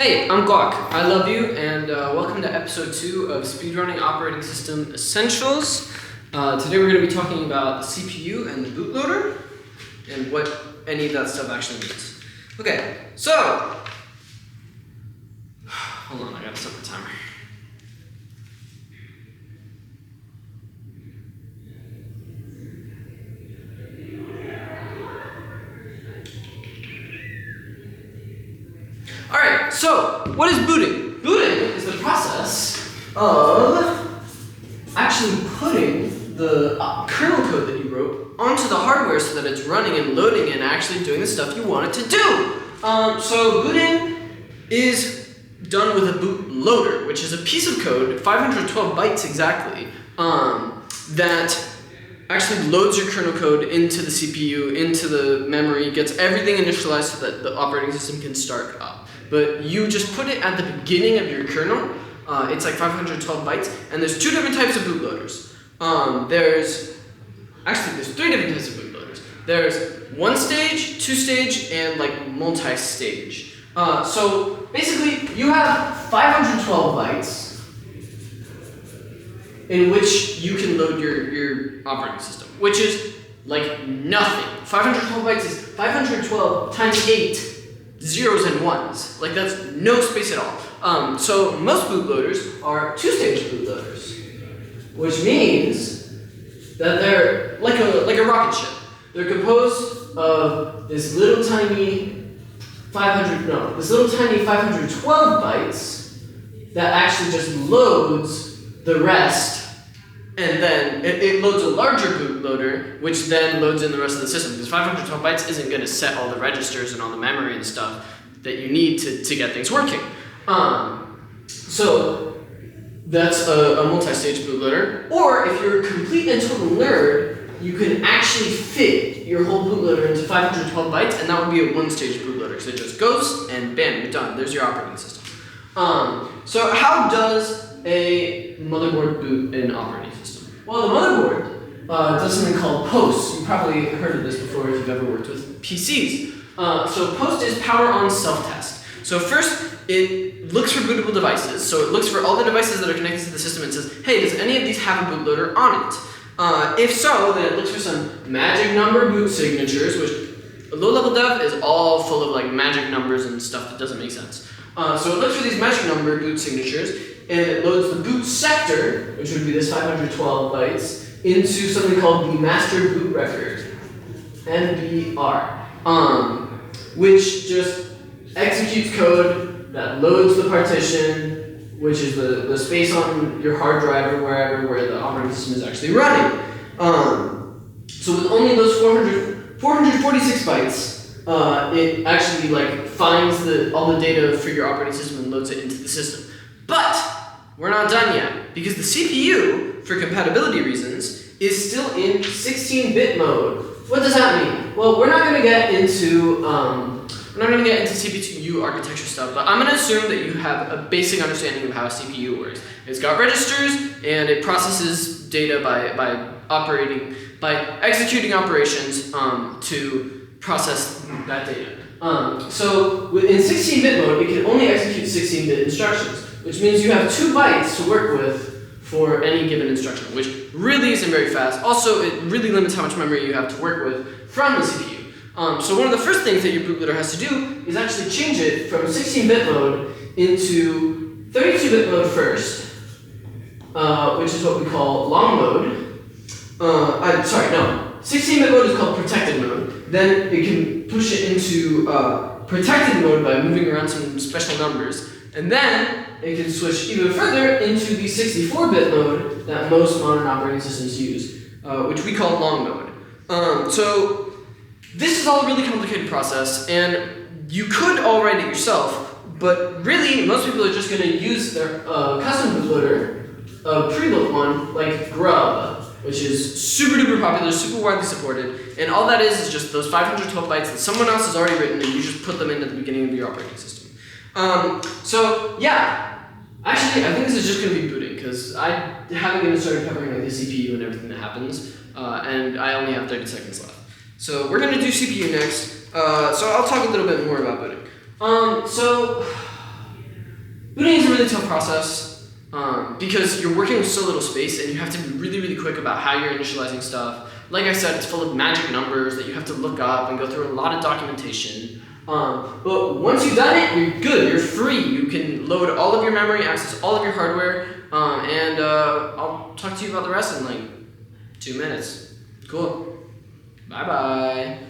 Hey, I'm Guac. I love you, and welcome to episode 2 of Speedrunning Operating System Essentials. Today we're going to be talking about the CPU and the bootloader, and what any of that stuff actually means. Okay, so, hold on, I gotta set the timer. Alright, so, what is booting? Booting is the process of actually putting the kernel code that you wrote onto the hardware so that it's running and loading and actually doing the stuff you want it to do. So booting is done with a bootloader, which is a piece of code, 512 bytes exactly, that actually loads your kernel code into the CPU, into the memory, gets everything initialized so that the operating system can start up. But you just put it at the beginning of your kernel. It's like 512 bytes, and there's two different types of bootloaders. There's 3 different types of bootloaders. There's one stage, two stage, and like multi-stage. So basically, you have 512 bytes in which you can load your operating system, which is like nothing. 512 bytes is 512 times 8 zeros and ones. Like that's no space at all. So most bootloaders are two-stage bootloaders, which means that they're like a rocket ship. They're composed of this little tiny 512 bytes that actually just loads the rest, and then it loads a larger bootloader, which then loads in the rest of the system, because 512 bytes isn't going to set all the registers and all the memory and stuff that you need to get things working. So that's a multi-stage bootloader. Or if you're a complete and total nerd, you can actually fit your whole bootloader into 512 bytes, and that would be a one-stage bootloader. So it just goes, and bam, you're done. There's your operating system. So how does a motherboard boot an operating system? Well, the motherboard does something called post. You've probably heard of this before if you've ever worked with PCs. So post is power on self-test. So first, it looks for bootable devices. So it looks for all the devices that are connected to the system and says, hey, does any of these have a bootloader on it? If so, then it looks for some magic number boot signatures, which a low-level dev is all full of like magic numbers and stuff that doesn't make sense. So it looks for these magic number boot signatures, and it loads the boot sector, which would be this 512 bytes, into something called the master boot record, MBR, which just executes code that loads the partition, which is the space on your hard drive or wherever where the operating system is actually running. So with only those 446 bytes, it actually like finds all the data for your operating system and loads it into the system. But we're not done yet, because the CPU, for compatibility reasons, is still in 16-bit mode. What does that mean? Well, we're not going to get into CPU architecture stuff, but I'm going to assume that you have a basic understanding of how a CPU works. It's got registers, and it processes data by executing operations to process that data. So in 16-bit mode, it can only execute 16-bit instructions, which means you have 2 bytes to work with for any given instruction, which really isn't very fast. Also, it really limits how much memory you have to work with from the CPU. So one of the first things that your bootloader has to do is actually change it from 16-bit mode into 32-bit mode first, which is what we call long mode. 16-bit mode is called protected mode. Then it can push it into protected mode by moving around some special numbers. And then it can switch even further into the 64-bit mode that most modern operating systems use, which we call long mode. So this is all a really complicated process, and you could all write it yourself, but really most people are just going to use their custom bootloader, a pre-built one like Grub, which is super duper popular, super widely supported, and all that is just those 512 bytes that someone else has already written, and you just put them in at the beginning of your operating system. So yeah, actually I think this is just going to be booting, because I haven't even started covering like the CPU and everything that happens, and I only have 30 seconds left. So we're going to do CPU next, so I'll talk a little bit more about booting. So Booting is a really tough process because you're working with so little space and you have to be really, really quick about how you're initializing stuff. Like I said, it's full of magic numbers that you have to look up and go through a lot of documentation. But once you've done it, you're good, you're free. You can load all of your memory, access all of your hardware, and I'll talk to you about the rest in like 2 minutes. Cool. Bye-bye.